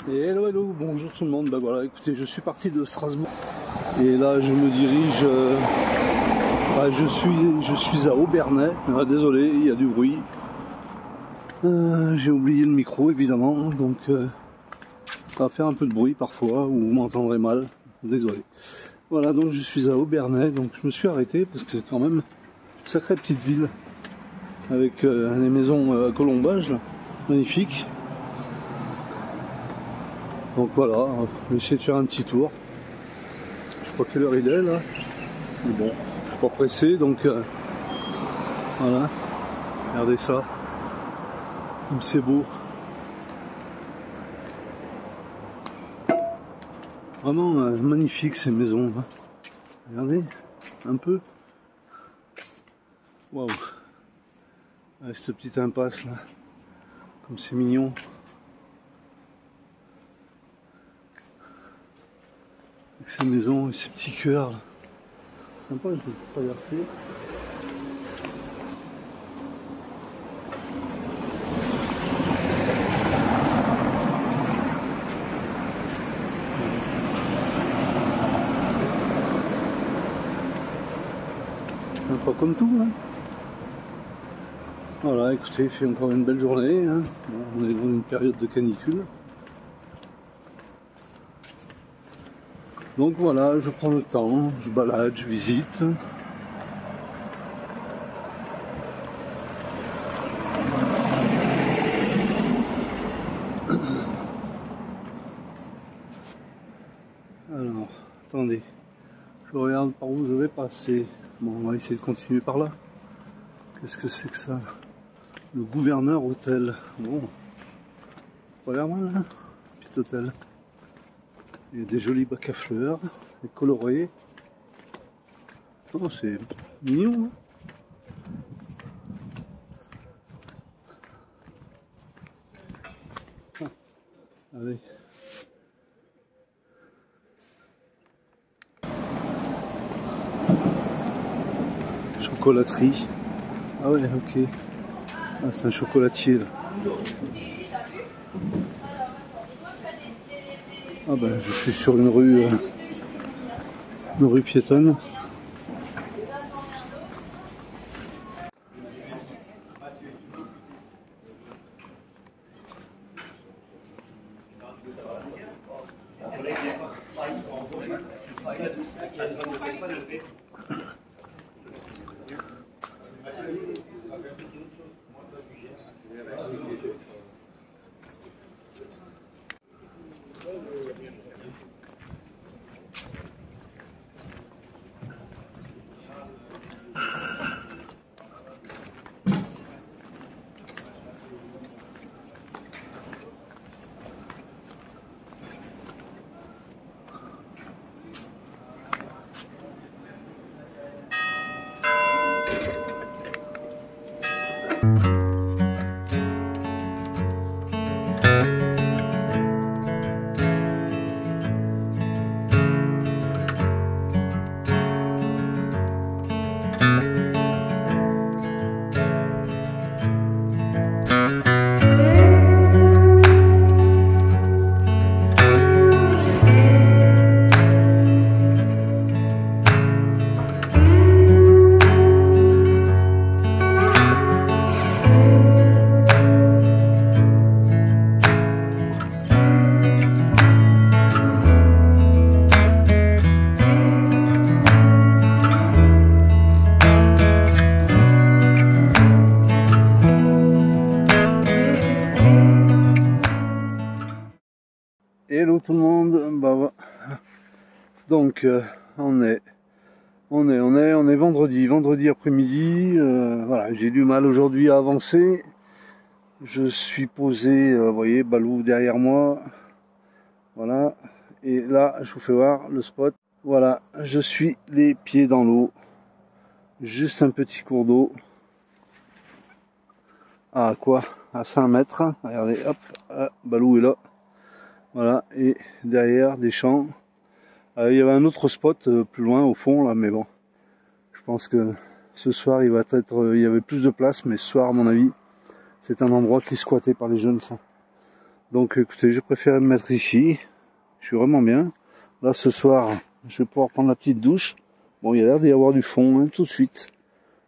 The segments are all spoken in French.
Et hello hello, bonjour tout le monde. Bah voilà, écoutez, je suis parti de Strasbourg et là je me dirige, je suis à Obernai. Ah, désolé, il y a du bruit. J'ai oublié le micro évidemment, donc ça va faire un peu de bruit parfois ou vous m'entendrez mal. Désolé. Voilà, donc je suis à Obernai, donc je me suis arrêté parce que c'est quand même une sacrée petite ville avec les maisons à colombage, là, magnifiques. Donc voilà, je vais essayer de faire un petit tour. Je sais pas quelle heure il est là. Mais bon, je suis pas pressé, donc voilà. Regardez ça. Comme c'est beau. Vraiment magnifique ces maisons. Hein. Regardez, un peu. Waouh. Avec cette petite impasse là. Comme c'est mignon. Avec ces maisons et ces petits cœurs là. Sympa, je peux traverser. Sympa comme tout, hein. Voilà, écoutez, il fait encore une belle journée, hein. Bon, on est dans une période de canicule. Donc voilà, je prends le temps, je balade, je visite. Alors, attendez, je regarde par où je vais passer. Bon, on va essayer de continuer par là. Qu'est-ce que c'est que ça? Le Gouverneur Hôtel. Bon, pas l'air mal, hein? Petit hôtel. Il y a des jolis bacs à fleurs, et colorés. Oh, c'est mignon, hein? Ah, allez. Chocolaterie. Ah ouais, ok. Ah, c'est un chocolatier là. Ah ben, je suis sur une rue piétonne. Hello tout le monde, bah, donc on est vendredi après-midi, voilà, j'ai du mal aujourd'hui à avancer, je suis posé, vous voyez, Balou derrière moi, voilà, et là je vous fais voir le spot, voilà, je suis les pieds dans l'eau, juste un petit cours d'eau, à quoi, à 5 mètres, regardez, hop, Balou est là. Voilà, et derrière des champs. Il y avait un autre spot plus loin au fond là, mais bon, je pense que ce soir il y avait plus de place, mais ce soir à mon avis, c'est un endroit qui est squatté par les jeunes, ça. Donc écoutez, je préfère me mettre ici. Je suis vraiment bien. Là ce soir, je vais pouvoir prendre la petite douche. Bon, il y a l'air d'y avoir du fond hein, tout de suite.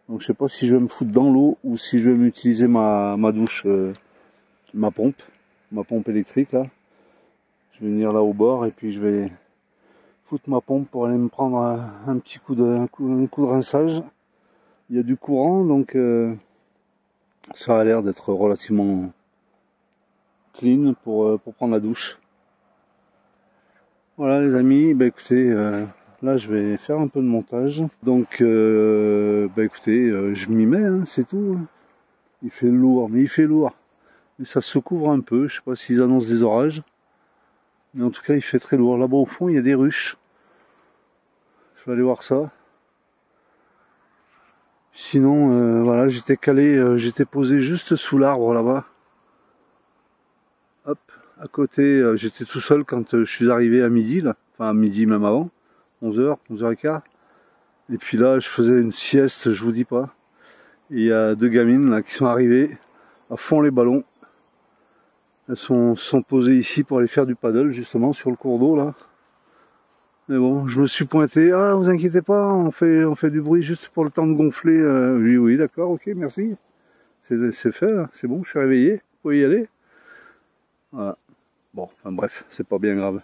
Donc je sais pas si je vais me foutre dans l'eau ou si je vais m'utiliser ma douche, ma pompe électrique là. Je vais venir là au bord et puis je vais foutre ma pompe pour aller me prendre un petit coup de rinçage. Il y a du courant donc ça a l'air d'être relativement clean pour prendre la douche. Voilà les amis, bah écoutez, là je vais faire un peu de montage. Donc bah écoutez, je m'y mets, hein, c'est tout. Hein. Il fait lourd, mais il fait lourd. Mais ça se couvre un peu, je sais pas s'ils annoncent des orages. Mais en tout cas il fait très lourd. Là-bas au fond il y a des ruches. Je vais aller voir ça. Sinon voilà, j'étais calé, j'étais posé juste sous l'arbre là-bas. Hop, à côté, j'étais tout seul quand je suis arrivé à midi là. Enfin à midi même avant, 11h, 11h15. Et puis là je faisais une sieste, je vous dis pas. Et il y a deux gamines là qui sont arrivées à fond les ballons. Elles sont posées ici pour aller faire du paddle justement sur le cours d'eau là. Mais bon, je me suis pointé, ah vous inquiétez pas, on fait du bruit juste pour le temps de gonfler. Oui, oui, d'accord, ok, merci. C'est fait, là. C'est bon, je suis réveillé, vous pouvez y aller. Voilà. Bon, enfin bref, c'est pas bien grave.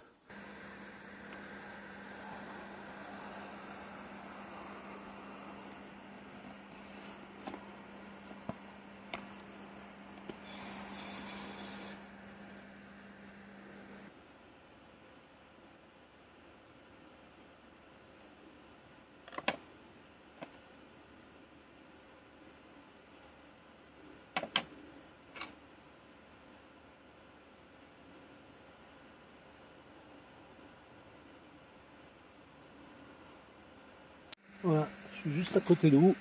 Voilà, je suis juste à côté de vous.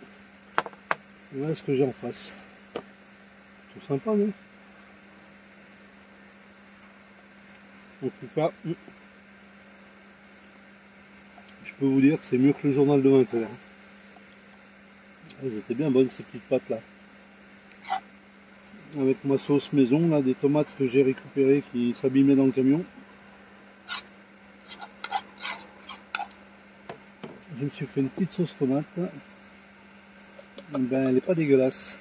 Et voilà ce que j'ai en face. C'est sympa, non? En tout cas, je peux vous dire que c'est mieux que le journal de 20h. Elles étaient bien bonnes ces petites pâtes là. Avec ma sauce maison, là, des tomates que j'ai récupérées qui s'abîmaient dans le camion. Je me suis fait une petite sauce tomate. Ben, elle n'est pas dégueulasse.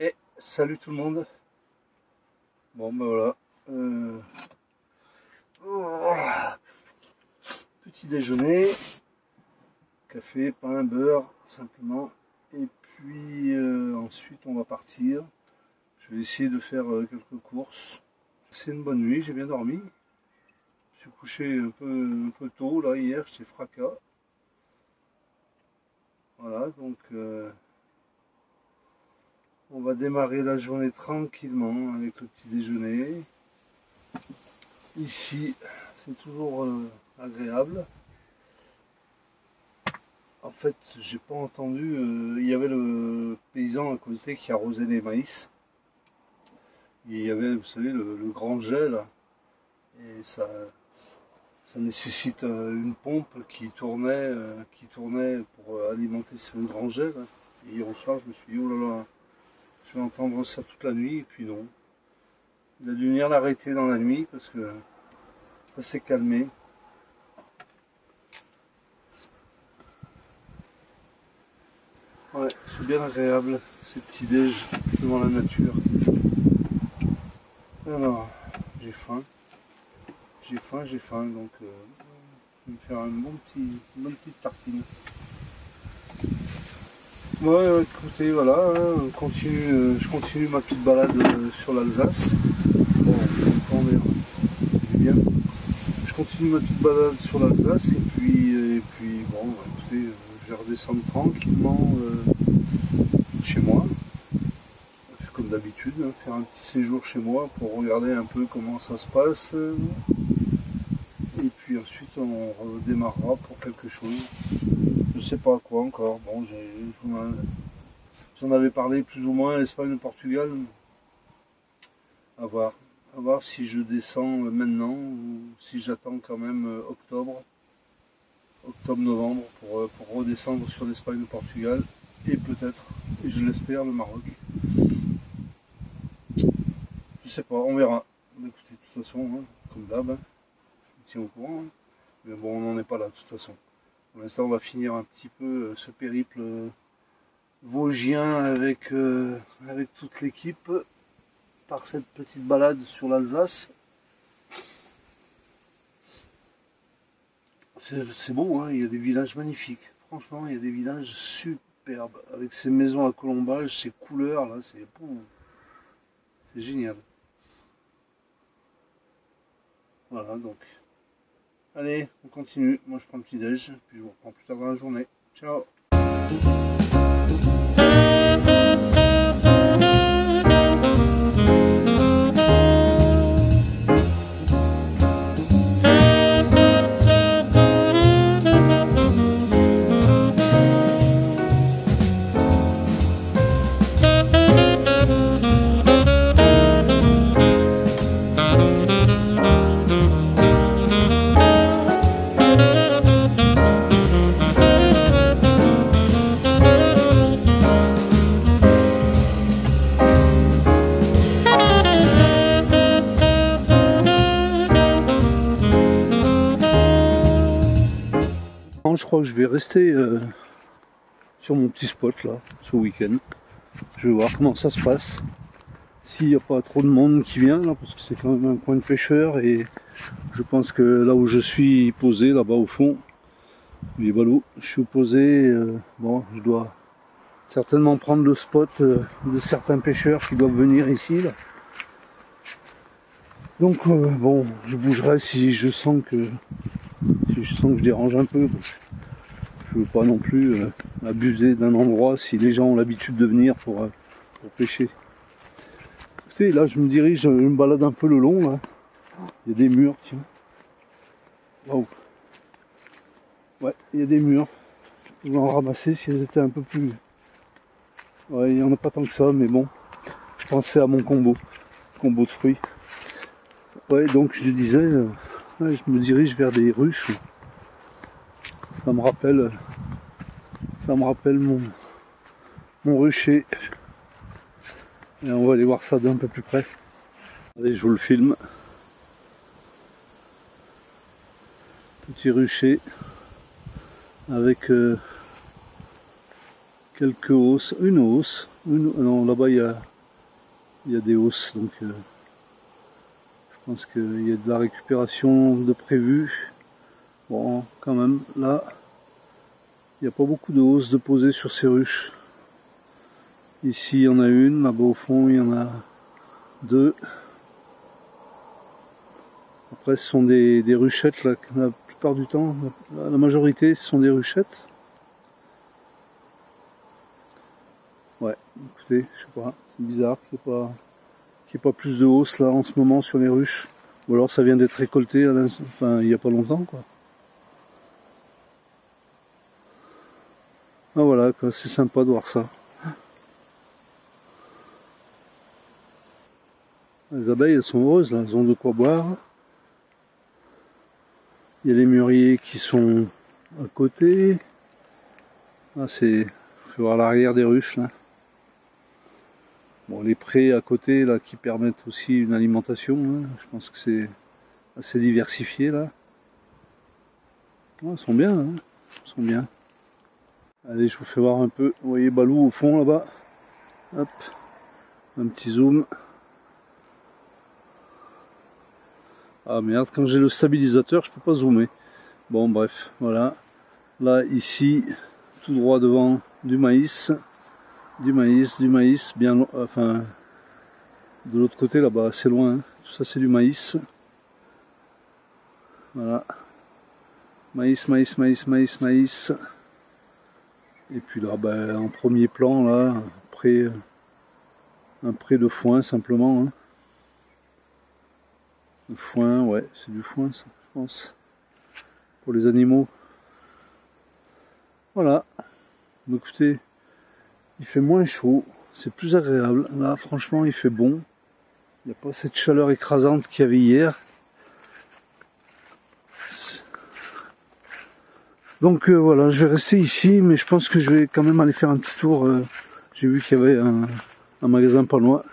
Et salut tout le monde. Bon ben voilà. Petit déjeuner. Café, pain, beurre, simplement. Et puis ensuite on va partir. Je vais essayer de faire quelques courses. C'est une bonne nuit, j'ai bien dormi. Je suis couché un peu tôt là hier, j'étais fracas. Voilà, donc on va démarrer la journée tranquillement avec le petit déjeuner. Ici, c'est toujours agréable. En fait, j'ai pas entendu, il y avait le paysan à côté qui arrosait les maïs. Et il y avait, vous savez, le grand gel. Et ça nécessite une pompe qui tournait pour alimenter ce grand gel. Et hier soir, je me suis dit, oh là là, je vais entendre ça toute la nuit, et puis non. Il a dû venir l'arrêter dans la nuit parce que ça s'est calmé. Ouais, c'est bien agréable, ces petits déj devant la nature. Alors, j'ai faim, donc je vais me faire une bonne petite tartine. Ouais, écoutez, voilà, hein, je continue ma petite balade sur l'Alsace. Bon, attendez, bien. Je continue ma petite balade sur l'Alsace et puis bon, écoutez, je vais redescendre tranquillement chez moi. Comme d'habitude, hein, faire un petit séjour chez moi pour regarder un peu comment ça se passe. Et puis ensuite on redémarrera pour quelque chose. Je sais pas quoi encore. Bon, j'en avais parlé plus ou moins, Espagne, Portugal. À voir si je descends maintenant ou si j'attends quand même octobre-novembre pour redescendre sur l'Espagne, le Portugal et peut-être, et je l'espère, le Maroc. Je sais pas, on verra. Écoutez, de toute façon, hein, comme d'hab, hein, je me tiens au courant. Hein. Mais bon, on n'en est pas là de toute façon. Pour l'instant, on va finir un petit peu ce périple vosgien avec toute l'équipe par cette petite balade sur l'Alsace. C'est beau, hein, il y a des villages magnifiques. Franchement, il y a des villages superbes avec ces maisons à colombages, ces couleurs là, c'est génial. Voilà, donc. Allez, on continue. Moi, je prends un petit déj, puis je vous reprends plus tard dans la journée. Ciao. Je crois que je vais rester sur mon petit spot là, ce week-end. Je vais voir comment ça se passe. S'il n'y a pas trop de monde qui vient là, parce que c'est quand même un coin de pêcheur et je pense que là où je suis posé, là-bas au fond, les ballots, je suis posé, bon, je dois certainement prendre le spot de certains pêcheurs qui doivent venir ici là. Donc bon, je bougerai si je sens que je dérange un peu. Parce que je veux pas non plus abuser d'un endroit si les gens ont l'habitude de venir pour pêcher. Écoutez, là je me dirige, je me balade un peu le long là. Il y a des murs, tiens. Waouh. Ouais, il y a des murs. Je vais en ramasser si elles étaient un peu plus. Ouais, il n'y en a pas tant que ça, mais bon. Je pensais à mon combo de fruits. Ouais, donc je disais, ouais, je me dirige vers des ruches. Ça me rappelle mon rucher. Et on va aller voir ça d'un peu plus près. Allez, je vous le filme. Petit rucher avec quelques hausses, une hausse. Non, là-bas il y a des hausses, donc je pense qu'il y a de la récupération de prévu. Bon, quand même, là, il n'y a pas beaucoup de hausses de poser sur ces ruches. Ici, il y en a une, là-bas au fond, il y en a deux. Après, ce sont des ruchettes, là, la plupart du temps, la majorité, ce sont des ruchettes. Ouais, écoutez, je sais pas, c'est bizarre qu'il n'y ait pas plus de hausse là en ce moment sur les ruches. Ou alors ça vient d'être récolté enfin, il n'y a pas longtemps, quoi. Ah voilà, c'est sympa de voir ça. Les abeilles, elles sont heureuses, là, elles ont de quoi boire. Il y a les mûriers qui sont à côté. Ah, il faut voir l'arrière des ruches, là. Bon, les prés à côté, là, qui permettent aussi une alimentation, hein. Je pense que c'est assez diversifié, là. Ah, elles sont bien, hein. Elles sont bien. Allez, je vous fais voir un peu. Vous voyez Balou au fond là-bas. Hop, un petit zoom. Ah merde, quand j'ai le stabilisateur, je peux pas zoomer. Bon, bref, voilà. Là, ici, tout droit devant, du maïs, bien, enfin, de l'autre côté là-bas, assez loin. Hein. Tout ça, c'est du maïs. Voilà. Maïs. Et puis là, ben, en premier plan, là, un pré de foin simplement. Hein. Le foin, ouais, c'est du foin ça, je pense. Pour les animaux. Voilà. Écoutez, il fait moins chaud, c'est plus agréable. Là, franchement, il fait bon. Il n'y a pas cette chaleur écrasante qu'il y avait hier. Donc voilà, je vais rester ici, mais je pense que je vais quand même aller faire un petit tour. J'ai vu qu'il y avait un magasin pas loin.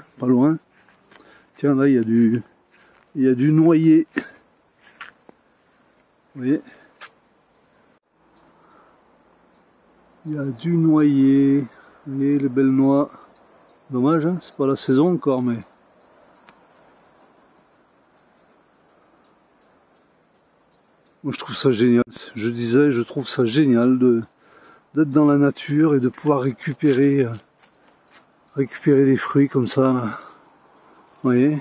Tiens, là, il y a du noyer. Vous voyez? Il y a du noyer. Vous voyez les belles noix. Dommage, hein, c'est pas la saison encore, mais... Moi je trouve ça génial. Je disais, je trouve ça génial d'être dans la nature et de pouvoir récupérer des fruits comme ça. Vous voyez?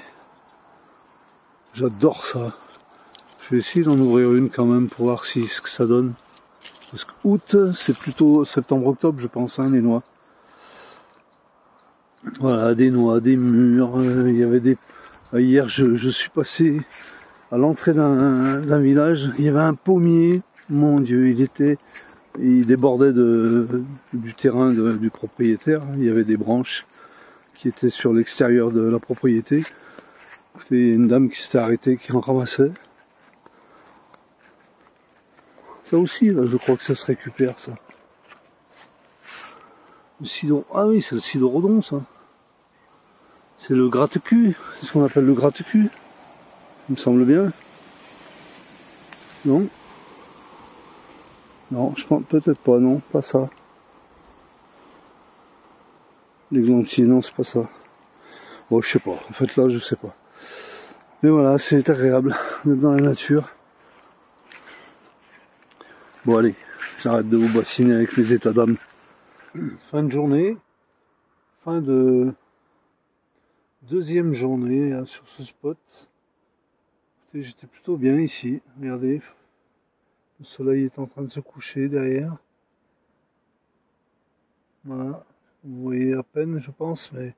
J'adore ça. Je vais essayer d'en ouvrir une quand même pour voir ce que ça donne. Parce que août, c'est plutôt septembre-octobre, je pense, hein, les noix. Voilà, des noix, des mûres. Il y avait des... Hier, je suis passé à l'entrée d'un village. Il y avait un pommier. Mon Dieu, il débordait du terrain du propriétaire. Il y avait des branches qui étaient sur l'extérieur de la propriété. C'est une dame qui s'était arrêtée, qui en ramassait. Ça aussi, là, je crois que ça se récupère, ça. Le cidre... Ah oui, c'est le cidrodon, ça. C'est le gratte-cul. C'est ce qu'on appelle le gratte-cul. Il me semble bien. Non? Non, je pense peut-être pas, non, pas ça. L'églantier, non, c'est pas ça. Bon, je sais pas. En fait, là, je sais pas. Mais voilà, c'est agréable d'être dans la nature. Bon, allez, j'arrête de vous bassiner avec les états d'âme. Fin de journée. Fin de deuxième journée hein, sur ce spot. J'étais plutôt bien ici. Regardez, le soleil est en train de se coucher derrière. Voilà, vous voyez à peine, je pense, mais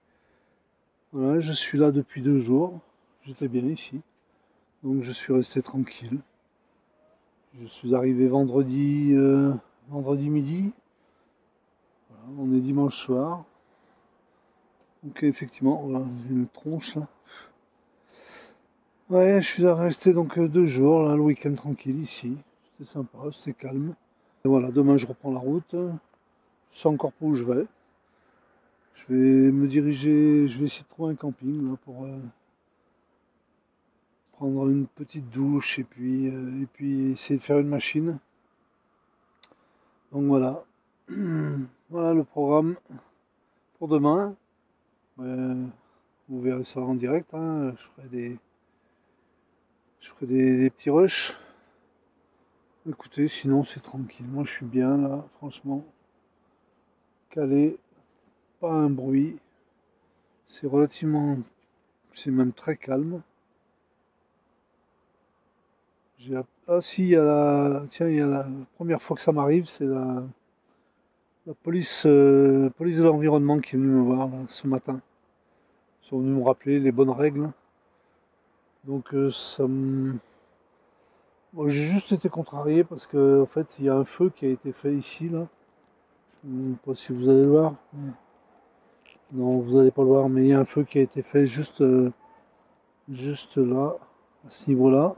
voilà, je suis là depuis 2 jours. J'étais bien ici, donc je suis resté tranquille. Je suis arrivé vendredi midi. Voilà, on est dimanche soir. Donc effectivement, voilà, j'ai une tronche là. Ouais, je suis resté donc 2 jours, là, le week-end tranquille ici. C'était sympa, c'était calme. Et voilà, demain je reprends la route. Je sais encore pas où je vais. Je vais me diriger, je vais essayer de trouver un camping là, pour prendre une petite douche et puis essayer de faire une machine. Donc voilà. Voilà le programme pour demain. Vous verrez ça en direct. Hein. Je ferai des petits rushs. Écoutez, sinon c'est tranquille. Moi je suis bien là, franchement. Calé, pas un bruit. C'est même très calme. Ah si, il y a la première fois que ça m'arrive, c'est la police de l'environnement qui est venue me voir là, ce matin. Ils sont venus me rappeler les bonnes règles. Donc Bon, j'ai juste été contrarié parce que en fait il y a un feu qui a été fait ici là. Je ne sais pas si vous allez le voir. Non, vous n'allez pas le voir, mais il y a un feu qui a été fait juste là, à ce niveau-là.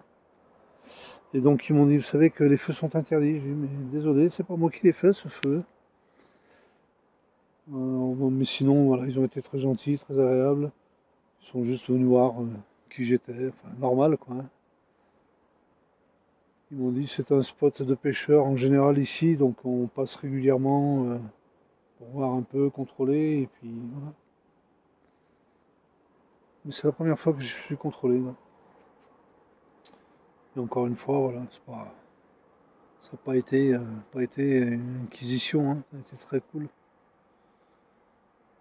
Et donc ils m'ont dit, vous savez que les feux sont interdits. J'ai dit, mais désolé, c'est pas moi qui l'ai fait ce feu. Mais sinon, voilà, ils ont été très gentils, très agréables. Ils sont juste venus voir qui j'étais, enfin normal quoi. Hein. Ils m'ont dit c'est un spot de pêcheurs en général ici, donc on passe régulièrement pour voir un peu, contrôler, et puis voilà. Mais c'est la première fois que je suis contrôlé. Là. Et encore une fois, voilà, ça n'a pas été une inquisition, hein, ça a été très cool.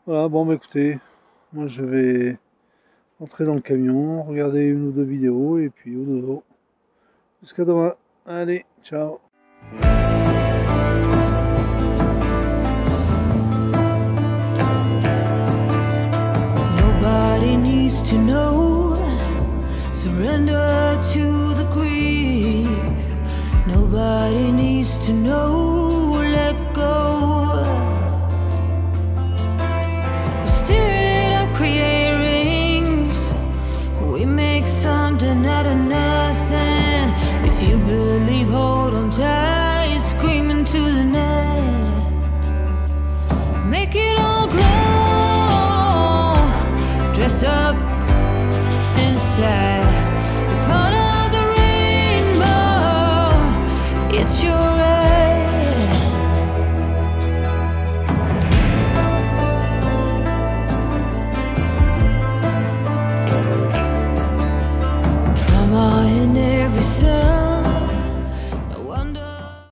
Voilà, bon bah écoutez, moi je vais entrer dans le camion, regarder 1 ou 2 vidéos, et puis au dodo. Jusqu'à demain. Allez, ciao. make it all